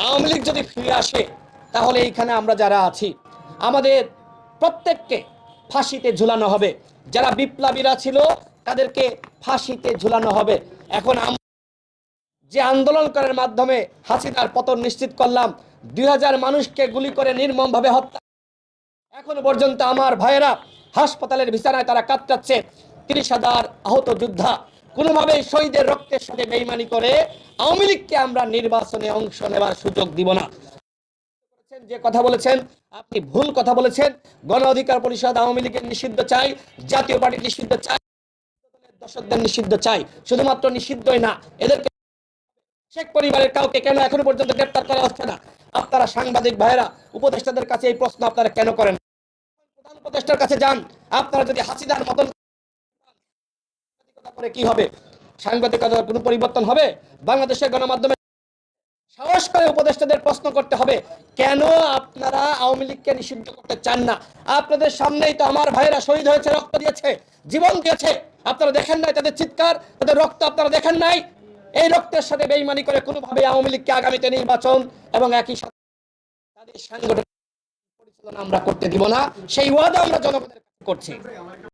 আওয়ামী লীগ যদি ফিরে আসে তাহলে এইখানে আমরা যারা আছি আমাদের প্রত্যেককে ফাঁসিতে ঝুলানো হবে। যারা বিপ্লবীরা ছিল তাদেরকে ফাঁসিতে ঝুলানো হবে। এখন যে আন্দোলন করার মাধ্যমে হাসিনার পতন নিশ্চিত করলাম, 2000 মানুষকে গুলি করে নির্মমভাবে হত্যা, এখনো পর্যন্ত আমার ভাইয়েরা হাসপাতালের বিছানায় তারা কাতরাচ্ছে। 30,000 আহত যোদ্ধা, কোনোভাবেই শহীদের রক্তের সাথে বেইমানি করে আওয়ামী লীগকে আমরা নির্বাচনে অংশ নেওয়ার সুযোগ দিব না। যে কথা বলেছেন আপনি ভুল কথা বলেছেন। গণ অধিকার পরিষদ আওয়ামী লীগের নিষিদ্ধ চাই, জাতীয় পার্টি নিষিদ্ধ চাই, দর্শকদের নিষিদ্ধ চাই। শুধুমাত্র নিষিদ্ধই না, এদেরকে শেখ পরিবারের কাউকে কেন এখনো পর্যন্ত গ্রেফতার করা হচ্ছে না? আপনারা সাংবাদিক ভাইয়েরা উপদেষ্টাদের কাছে এই প্রশ্ন আপনারা কেন করেন? প্রধান উপদেষ্টার কাছে যান। আপনারা যদি হাসিনার মতন করে কি হবে? সাংবাদিকতার কোনো পরিবর্তন হবে? বাংলাদেশের গণমাধ্যমে সাহস করে উপদেষ্টাদের প্রশ্ন করতে হবে, কেন আপনারা আওয়ামী লীগকে নিষিদ্ধ করতে চান না? আপনাদের সামনেই তো আমার ভাইয়েরা শহীদ হয়েছে, রক্ত দিয়েছে, জীবন দিয়েছে। আপনারা দেখেন নাই তাদের চিৎকার, তাদের রক্ত আপনারা দেখেন নাই? এই রক্তের সাথে বেইমানি করে কোনোভাবে আওয়ামী লীগকে আগামীতে নির্বাচন এবং একই সাথে তাদের সাংগঠনিক পরিচালনা আমরা করতে দিব না। সেই ওয়াদা আমরা জনগণের কাছে করছি।